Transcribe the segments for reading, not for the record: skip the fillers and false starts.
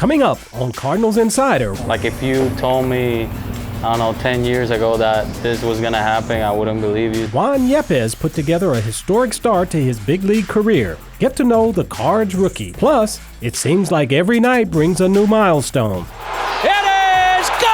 Coming up on Cardinals Insider. Like if you told me, I don't know, 10 years ago that this was going to happen, I wouldn't believe you. Juan Yepez put together a historic start to his big league career. Get to know the Cards rookie. Plus, it seems like every night brings a new milestone. It is gone!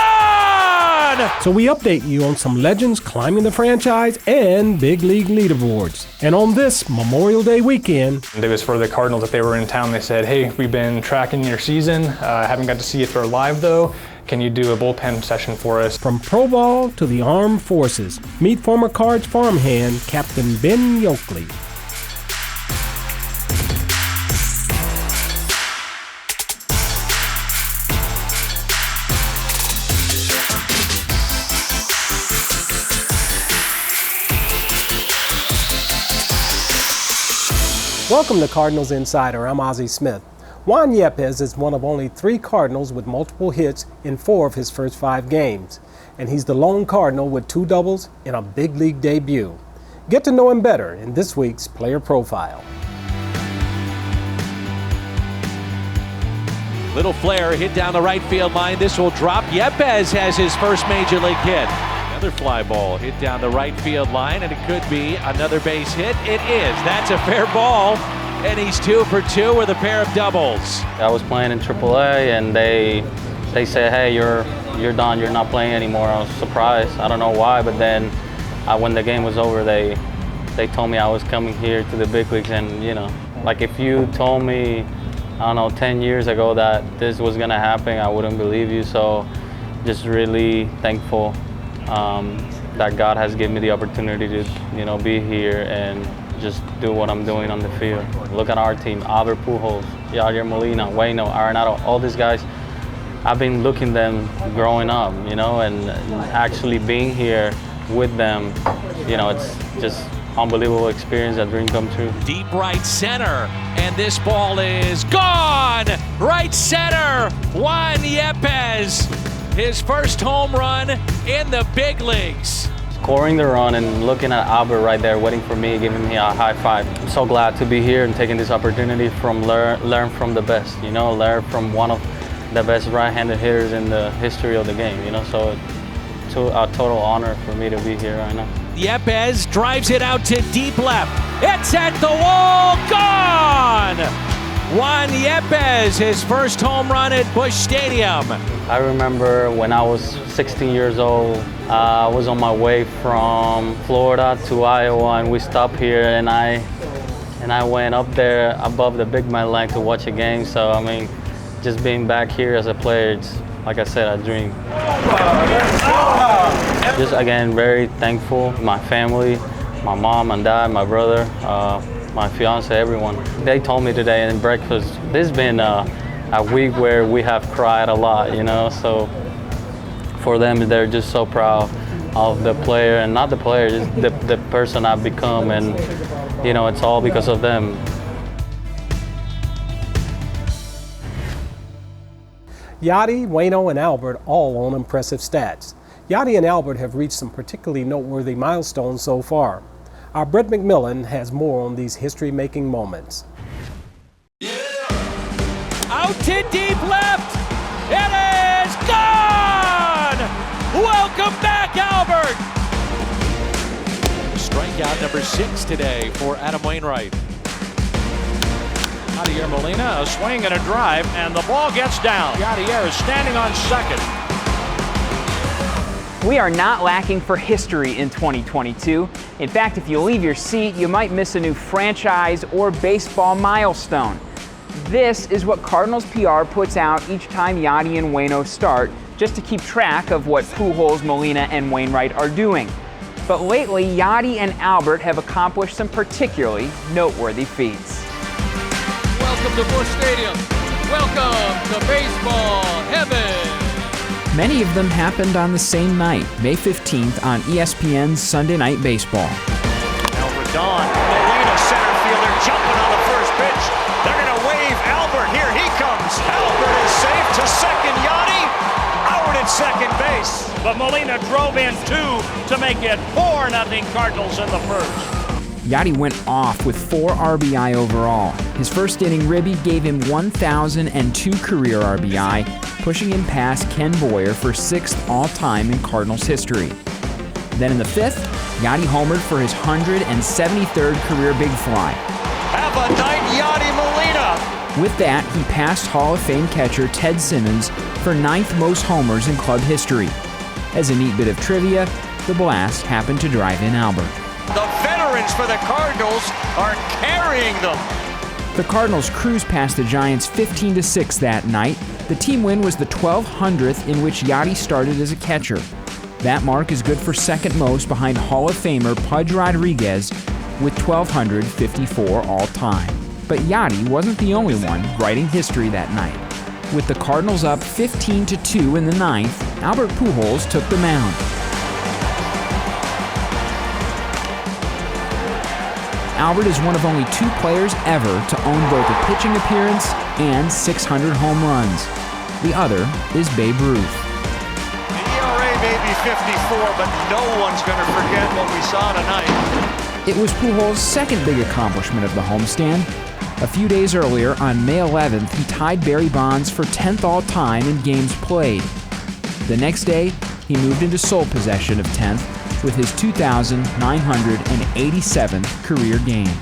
So we update you on some legends climbing the franchise and big league leaderboards. And on this Memorial Day weekend, it was for the Cardinals. If they were in town, they said, hey, we've been tracking your season. Haven't got to see it for live though. Can you do a bullpen session for us? From pro ball to the armed forces, meet former Cards farmhand Captain Ben Yoakley. Welcome to Cardinals Insider. I'm Ozzie Smith. Juan Yepez is one of only 3 Cardinals with multiple hits in 4 of his first 5 games, and he's the lone Cardinal with 2 doubles in a big league debut. Get to know him better in this week's Player Profile. Little flare hit down the right field line. This will drop. Yepez has his first major league hit. Another fly ball hit down the right field line, and it could be another base hit. It is. That's a fair ball. And he's 2 for 2 with a pair of doubles. I was playing in AAA, and they said, hey, you're done, you're not playing anymore. I was surprised. I don't know why, but then when the game was over, they told me I was coming here to the big leagues. And, you know, like if you told me, I don't know, 10 years ago that this was going to happen, I wouldn't believe you. So just really thankful that God has given me the opportunity to, you know, be here and just do what I'm doing on the field. Look at our team, Albert, Yadi and Molina, Waino, Arenado, all these guys. I've been looking them growing up, you know, and actually being here with them, you know, it's just unbelievable experience, a dream come true. Deep right center, and this ball is gone! Right center, Juan Yepez, his first home run in the big leagues. Scoring the run and looking at Albert right there waiting for me, giving me a high five. I'm so glad to be here and taking this opportunity from learn from the best, you know, learn from one of the best right-handed hitters in the history of the game, you know, so it's a total honor for me to be here right now. Yepez drives it out to deep left. It's at the wall, gone! Juan Yepez, his first home run at Busch Stadium. I remember when I was 16 years old, I was on my way from Florida to Iowa, and we stopped here, and I went up there above the big man line to watch a game. So I mean, just being back here as a player, it's, like I said, a dream. Just again, very thankful. My family, my mom and dad, my brother, my fiance, everyone. They told me today in breakfast, this has been a week where we have cried a lot, you know, so for them, they're just so proud of the player, and not the player, just the person I've become, and, you know, it's all because of them. Yadi, Waino, and Albert all on impressive stats. Yadi and Albert have reached some particularly noteworthy milestones so far. Our Brett McMillan has more on these history-making moments. Out to deep left. It is gone! Welcome back, Albert! Strikeout number 6 today for Adam Wainwright. Yadier Molina, a swing and a drive, and the ball gets down. Yadier is standing on second. We are not lacking for history in 2022. In fact, if you leave your seat, you might miss a new franchise or baseball milestone. This is what Cardinals PR puts out each time Yadi and Waino start, just to keep track of what Pujols, Molina, and Wainwright are doing. But lately, Yadi and Albert have accomplished some particularly noteworthy feats. Welcome to Busch Stadium. Welcome to baseball heaven. Many of them happened on the same night, May 15th, on ESPN's Sunday Night Baseball. Albert Dawn, Molina, center fielder, jumping on the first pitch. They're going to wave Albert. Here he comes. Albert is safe to second. Yadi out at second base. But Molina drove in 2 to make it 4-0 Cardinals in the first. Yadi went off with 4 RBI overall. His first inning ribby gave him 1,002 career RBI, pushing him past Ken Boyer for 6th all-time in Cardinals history. Then in the 5th, Yadi homered for his 173rd career big fly. Have a night, Yadi Molina. With that, he passed Hall of Fame catcher Ted Simmons for 9th most homers in club history. As a neat bit of trivia, the blast happened to drive in Albert. The veterans for the Cardinals are carrying them. The Cardinals cruised past the Giants 15-6 that night. The team win was the 1,200th in which Yadi started as a catcher. That mark is good for second most behind Hall of Famer Pudge Rodriguez with 1,254 all-time. But Yadi wasn't the only one writing history that night. With the Cardinals up 15-2 in the 9th, Albert Pujols took the mound. Albert is one of only 2 players ever to own both a pitching appearance and 600 home runs. The other is Babe Ruth. The ERA may be 54, but no one's going to forget what we saw tonight. It was Pujols' second big accomplishment of the homestand. A few days earlier, on May 11th, he tied Barry Bonds for 10th all-time in games played. The next day, he moved into sole possession of 10th with his 2,987th career game.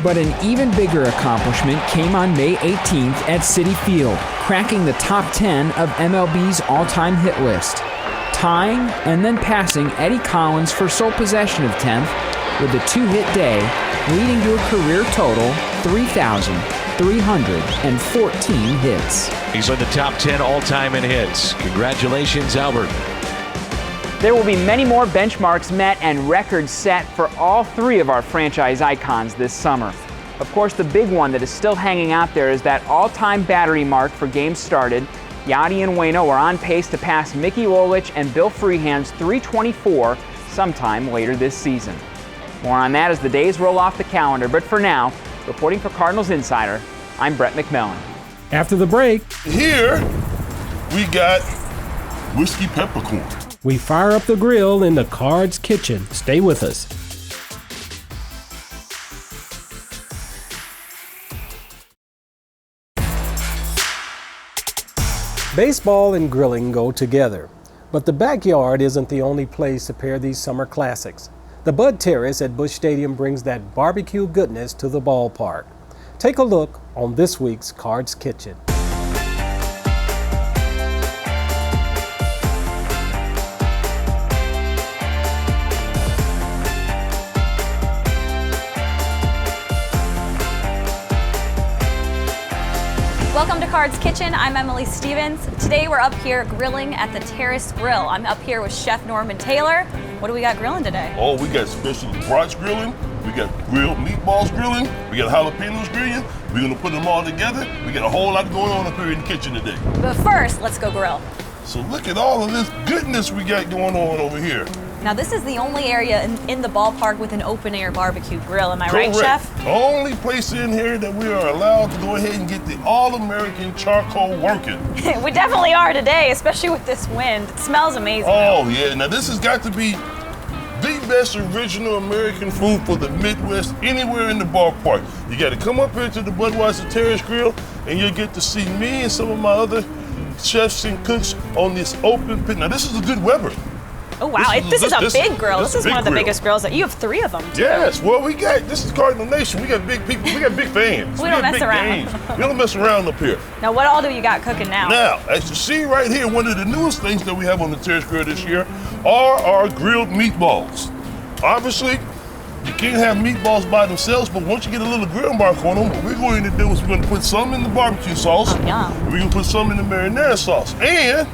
But an even bigger accomplishment came on May 18th at Citi Field, cracking the top 10 of MLB's all-time hit list, tying and then passing Eddie Collins for sole possession of 10th with a 2-hit day, leading to a career total 3,314 hits. He's in the top 10 all-time in hits. Congratulations, Albert. There will be many more benchmarks met and records set for all 3 of our franchise icons this summer. Of course, the big one that is still hanging out there is that all-time battery mark for games started. Yadi and Waino are on pace to pass Mickey Lolich and Bill Freehand's 324 sometime later this season. More on that as the days roll off the calendar, but for now, reporting for Cardinals Insider, I'm Brett McMillan. After the break, here we got whiskey peppercorn. we fire up the grill in the Cards kitchen. Stay with us. Baseball and grilling go together, but the backyard isn't the only place to pair these summer classics. The Bud Terrace at Busch Stadium brings that barbecue goodness to the ballpark. Take a look on this week's Cards Kitchen. Welcome to Cards Kitchen. I'm Emily Stevens. Today we're up here grilling at the Terrace Grill. I'm up here with Chef Norman Taylor. What do we got grilling today? Oh, we got special brats grilling. We got grilled meatballs grilling. We got jalapenos grilling. We're gonna put them all together. We got a whole lot going on up here in the kitchen today. But first, let's go grill. So look at all of this goodness we got going on over here. Now this is the only area in the ballpark with an open air barbecue grill. Am I right, Chef? Only place in here that we are allowed to go ahead and get the all-American charcoal working. We definitely are today, especially with this wind. It smells amazing. Oh yeah, now this has got to be the best original American food for the Midwest anywhere in the ballpark. You got to come up here to the Budweiser Terrace Grill and you'll get to see me and some of my other chefs and cooks on this open pit. Now this is a good Weber. Oh wow, this is a big grill. This is one of the grill. biggest grills. You have 3 of them too. Yes, well this is Cardinal Nation. We got big people, we got big fans. We don't got mess big around. games. We don't mess around up here. Now what all do you got cooking now? Now, as you see right here, one of the newest things that we have on the Terrace Grill this year are our grilled meatballs. Obviously, you can't have meatballs by themselves, but once you get a little grill mark on them, what we're going to do is we're going to put some in the barbecue sauce. Oh, yum. We're going to put some in the marinara sauce. And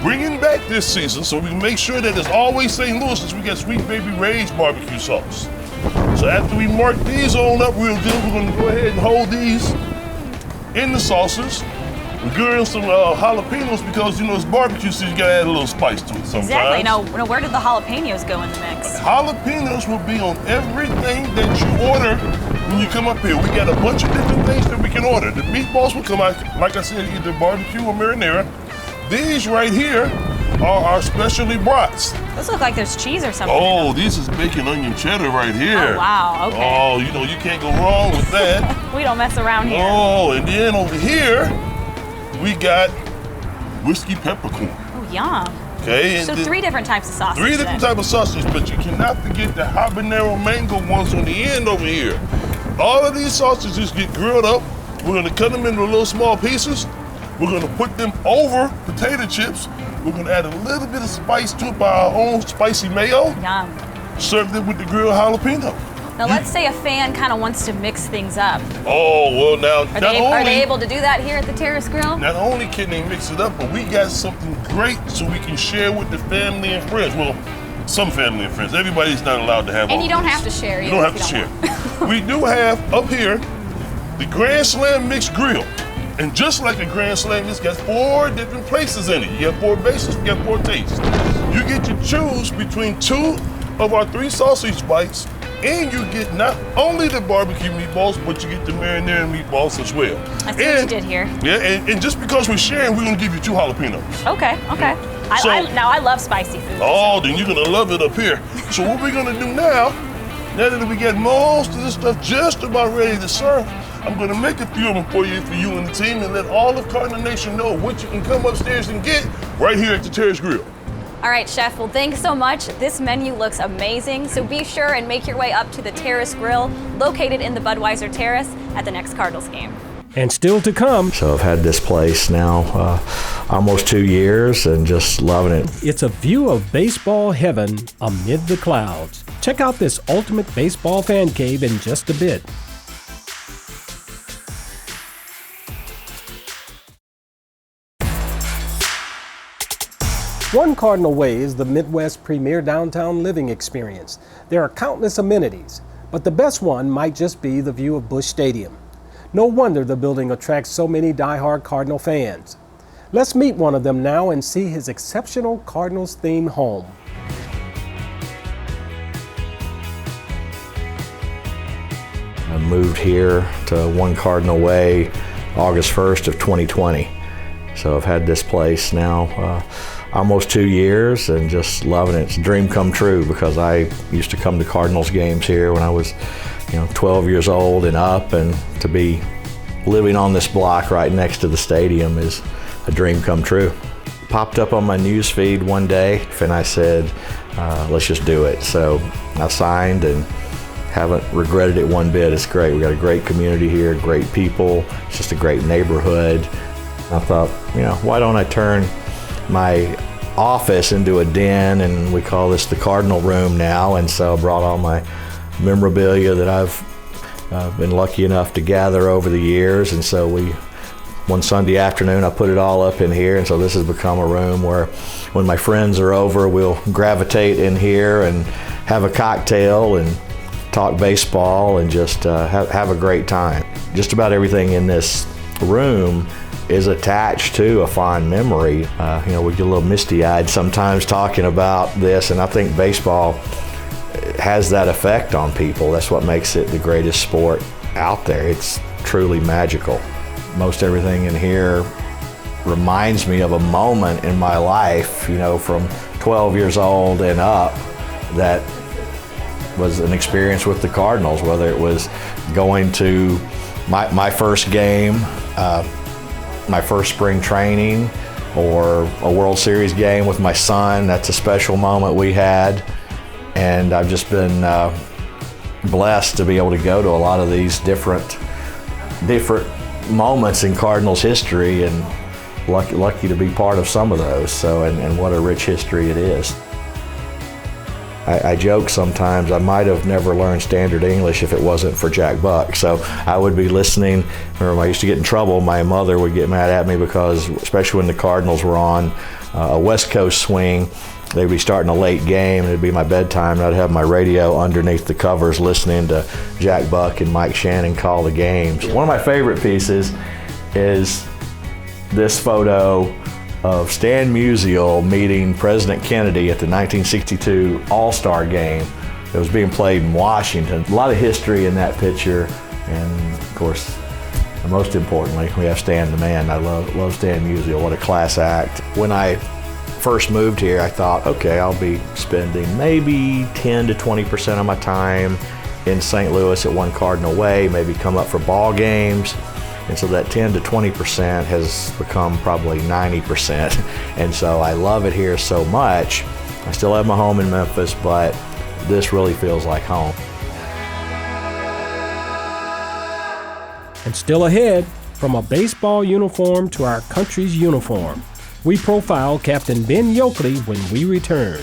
bringing back this season, so we can make sure that it's always St. Louis, as we got Sweet Baby Ray's barbecue sauce. So after we mark these on up real good, we're going to go ahead and hold these in the sauces. We're grilling some jalapenos because, it's barbecue, so you got to add a little spice to it sometimes. Exactly. Now, where did the jalapenos go in the mix? Jalapenos will be on everything that you order when you come up here. We got a bunch of different things that we can order. The meatballs will come out, like I said, either barbecue or marinara. These right here are our specialty brats. Those look like there's cheese or something. Oh, this is bacon onion cheddar right here. Oh, wow, okay. Oh, you know, you can't go wrong with that. We don't mess around here. Oh, and then over here, we got whiskey peppercorn. Oh, yum. Okay. And so then 3 different types of sausage. 3 different types of sausage, but you cannot forget the habanero mango ones on the end over here. All of these sausages get grilled up. We're gonna cut them into little small pieces. We're gonna put them over potato chips. We're gonna add a little bit of spice to it by our own spicy mayo. Yum. Serve it with the grilled jalapeno. Now let's say a fan kind of wants to mix things up. Oh, well now, Are they able to do that here at the Terrace Grill? Not only can they mix it up, but we got something great so we can share with the family and friends. Well, some family and friends. Everybody's not allowed to have all And you don't this. have to share. You don't have to share. We do have up here the Grand Slam Mixed Grill. And just like a Grand Slam, it's got 4 different places in it. You have 4 bases, you got 4 tastes. You get to choose between 2 of our 3 sausage bites, and you get not only the barbecue meatballs, but you get the marinara meatballs as well. I see what you did here. Yeah, and just because we're sharing, we're gonna give you 2 jalapenos. Okay. Now I love spicy food. Oh, then you're gonna love it up here. So what we're gonna do now that we get most of this stuff just about ready to serve, I'm gonna make a few of them for you and the team, and let all of Cardinal Nation know what you can come upstairs and get right here at the Terrace Grill. All right, Chef, well, thanks so much. This menu looks amazing, so be sure and make your way up to the Terrace Grill, located in the Budweiser Terrace at the next Cardinals game. And still to come. So I've had this place now almost 2 years and just loving it. It's a view of baseball heaven amid the clouds. Check out this ultimate baseball fan cave in just a bit. One Cardinal Way is the Midwest's premier downtown living experience. There are countless amenities, but the best one might just be the view of Busch Stadium. No wonder the building attracts so many die-hard Cardinal fans. Let's meet one of them now and see his exceptional Cardinals-themed home. I moved here to One Cardinal Way August 1st of 2020. So I've had this place now almost 2 years and just loving it. It's a dream come true because I used to come to Cardinals games here when I was 12 years old and up, and to be living on this block right next to the stadium is a dream come true. Popped up on my news feed one day and I said, let's just do it. So I signed and haven't regretted it one bit. It's great. We got a great community here, great people. It's just a great neighborhood. I thought, why don't I turn my office into a den, and we call this the Cardinal Room now. And so I brought all my memorabilia that I've been lucky enough to gather over the years. And so one Sunday afternoon, I put it all up in here. And so this has become a room where when my friends are over, we'll gravitate in here and have a cocktail and talk baseball and just have a great time. Just about everything in this room is attached to a fond memory. We get a little misty-eyed sometimes talking about this, and I think baseball has that effect on people. That's what makes it the greatest sport out there. It's truly magical. Most everything in here reminds me of a moment in my life, from 12 years old and up, that was an experience with the Cardinals, whether it was going to my first game, my first spring training, or a World Series game with my son. That's a special moment we had. And I've just been blessed to be able to go to a lot of these different moments in Cardinals history, and lucky to be part of some of those. So, and what a rich history it is. I joke sometimes I might have never learned standard English if it wasn't for Jack Buck. So I would be listening, or I used to get in trouble. My mother would get mad at me because, especially when the Cardinals were on a West Coast swing, they'd be starting a late game, and it'd be my bedtime, and I'd have my radio underneath the covers listening to Jack Buck and Mike Shannon call the games. One of my favorite pieces is this photo of Stan Musial meeting President Kennedy at the 1962 All-Star game that was being played in Washington. A lot of history in that picture, and of course, most importantly, we have Stan the Man. I love Stan Musial. What a class act. When I first moved here, I thought, okay, I'll be spending maybe 10 to 20% of my time in St. Louis at one Cardinal way, maybe come up for ball games. And so that 10 to 20% has become probably 90%. And so I love it here so much. I still have my home in Memphis, but this really feels like home. And still ahead, from a baseball uniform to our country's uniform, we profile Captain Ben Yoakley when we return.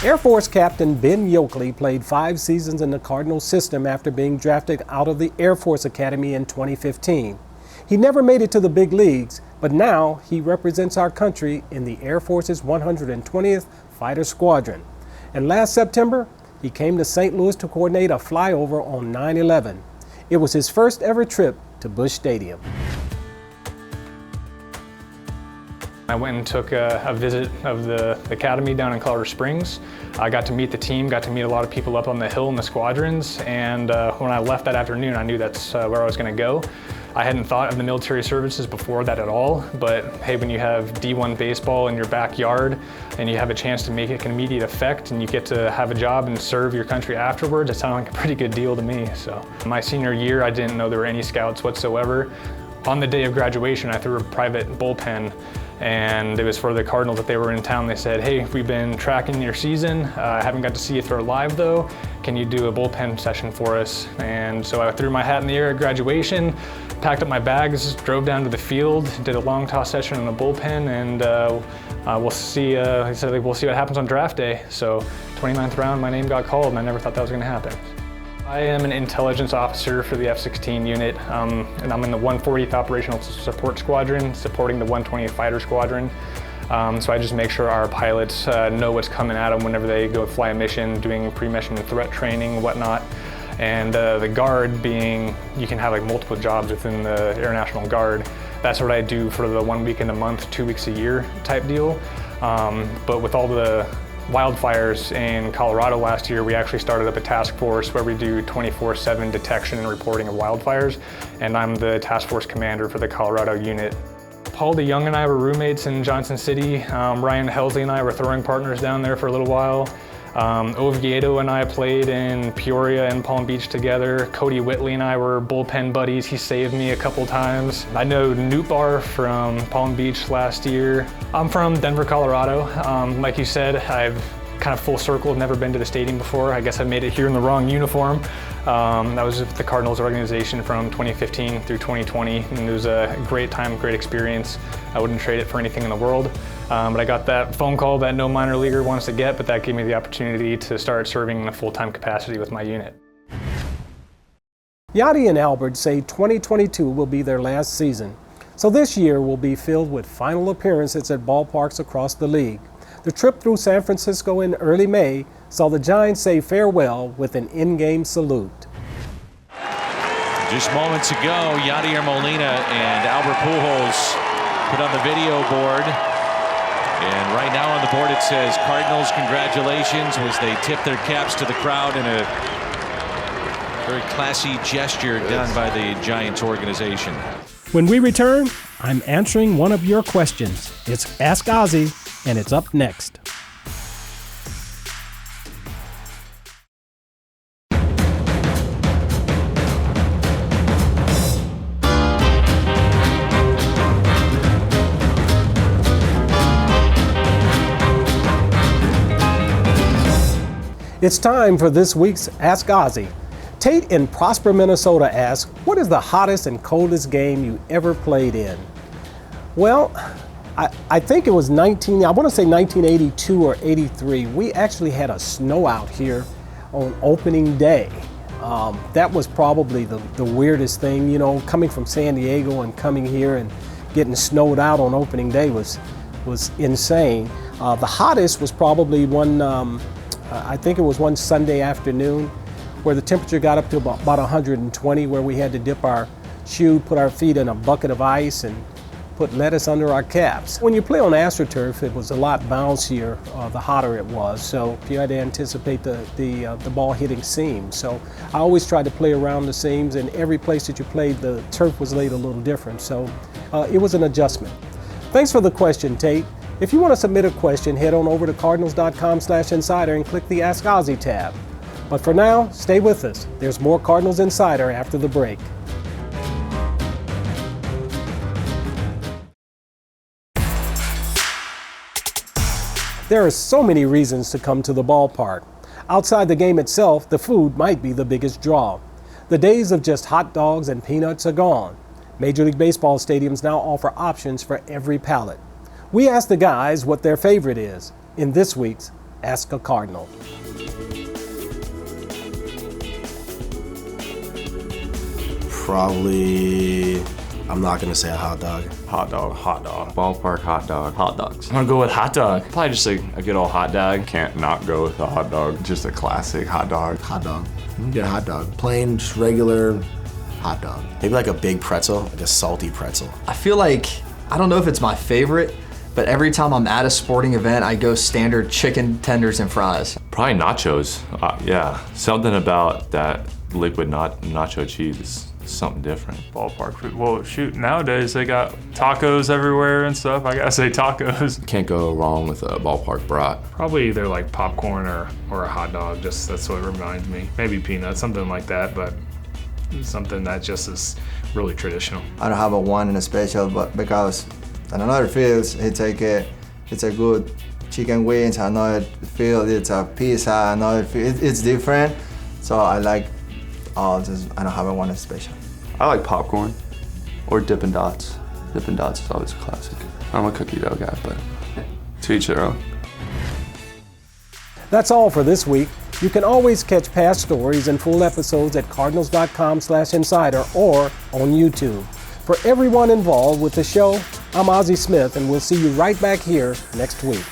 Air Force Captain Ben Yoakley played 5 seasons in the Cardinals system after being drafted out of the Air Force Academy in 2015. He never made it to the big leagues, but now he represents our country in the Air Force's 120th Fighter Squadron. And last September, he came to St. Louis to coordinate a flyover on 9/11. It was his first ever trip to Busch Stadium. I went and took a visit of the academy down in Colorado Springs. I got to meet the team, got to meet a lot of people up on the hill in the squadrons, and when I left that afternoon, I knew that's where I was going to go. I hadn't thought of the military services before that at all, but hey, when you have D1 baseball in your backyard and you have a chance to make an immediate effect and you get to have a job and serve your country afterwards, it sounded like a pretty good deal to me. So my senior year, I didn't know there were any scouts whatsoever. On the day of graduation, I threw a private bullpen, and it was for the Cardinals that they were in town. They said, hey, we've been tracking your season. I haven't got to see you throw live though. Can you do a bullpen session for us? And so I threw my hat in the air at graduation, packed up my bags, drove down to the field, did a long toss session in a bullpen, and we'll see, he said, we'll see what happens on draft day. So 29th round, my name got called, and I never thought that was gonna happen. I am an intelligence officer for the F-16 unit, and I'm in the 140th Operational Support Squadron, supporting the 120th Fighter Squadron. So I just make sure our pilots know what's coming at them whenever they go fly a mission, doing pre-mission threat training and whatnot. And the Guard being, you can have like multiple jobs within the Air National Guard. That's what I do for the 1 week in a month, 2 weeks a year type deal. But with all the wildfires in Colorado last year, we actually started up a task force where we do 24/7 detection and reporting of wildfires, and I'm the task force commander for the Colorado unit. Paul DeYoung and I were roommates in Johnson City. Ryan Helsley and I were throwing partners down there for a little while. Oviedo and I played in Peoria and Palm Beach together. Cody Whitley and I were bullpen buddies. He saved me a couple times. I know Newtbar from Palm Beach last year. I'm from Denver, Colorado. Like you said, I've kind of full circle, never been to the stadium before. I guess I made it here in the wrong uniform. I was with the Cardinals organization from 2015 through 2020, and it was a great time, great experience. I wouldn't trade it for anything in the world. But I got that phone call that no minor leaguer wants to get, but that gave me the opportunity to start serving in a full-time capacity with my unit. Yadi and Albert say 2022 will be their last season, so this year will be filled with final appearances at ballparks across the league. The trip through San Francisco in early May saw the Giants say farewell with an in-game salute. Just moments ago, Yadier Molina and Albert Pujols put on the video board. And right now on the board it says Cardinals congratulations as they tip their caps to the crowd in a very classy gesture done by the Giants organization. When we return, I'm answering one of your questions. It's Ask Ozzie, and it's up next. It's time for this week's Ask Ozzie. Tate in Prosper, Minnesota asks, what is the hottest and coldest game you ever played in? Well, I think it was I want to say 1982 or 83. We actually had a snow out here on opening day. That was probably the weirdest thing, you know, coming from San Diego and coming here and getting snowed out on opening day was insane. The hottest was probably I think it was one Sunday afternoon where the temperature got up to about 120, where we had to dip our shoe, put our feet in a bucket of ice and put lettuce under our caps. When you play on AstroTurf, it was a lot bouncier the hotter it was, so you had to anticipate the ball hitting seams. So I always tried to play around the seams, and every place that you played, the turf was laid a little different, so it was an adjustment. Thanks for the question, Tate. If you want to submit a question, head on over to cardinals.com/insider and click the Ask Ozzie tab. But for now, stay with us. There's more Cardinals Insider after the break. There are so many reasons to come to the ballpark. Outside the game itself, the food might be the biggest draw. The days of just hot dogs and peanuts are gone. Major League Baseball stadiums now offer options for every palate. We asked the guys what their favorite is in this week's Ask a Cardinal. Probably, I'm not gonna say a hot dog. Hot dog. Hot dog. Ballpark hot dog. Hot dogs. I'm gonna go with hot dog. Probably just a good old hot dog. Can't not go with a hot dog. Just a classic hot dog. Hot dog. Get a hot dog. Plain, just regular hot dog. Maybe like a big pretzel, like a salty pretzel. I feel like, I don't know if it's my favorite, but every time I'm at a sporting event, I go standard chicken tenders and fries. Probably nachos. Yeah, something about that liquid nacho cheese is something different. Ballpark food. Well, shoot, nowadays they got tacos everywhere and stuff. I gotta say tacos. Can't go wrong with a ballpark brat. Probably either like popcorn or a hot dog. Just that's what it reminds me. Maybe peanuts, something like that, but something that just is really traditional. I don't have a one and a special, but because in another fields, it's a good chicken wings. Another field, it's a pizza. Another field, it's different. So I like I don't have a one special. I like popcorn or Dippin' Dots. Dippin' Dots is always a classic. I'm a cookie dough guy, but to each their own. That's all for this week. You can always catch past stories and full episodes at cardinals.com/insider or on YouTube. For everyone involved with the show, I'm Ozzie Smith, and we'll see you right back here next week.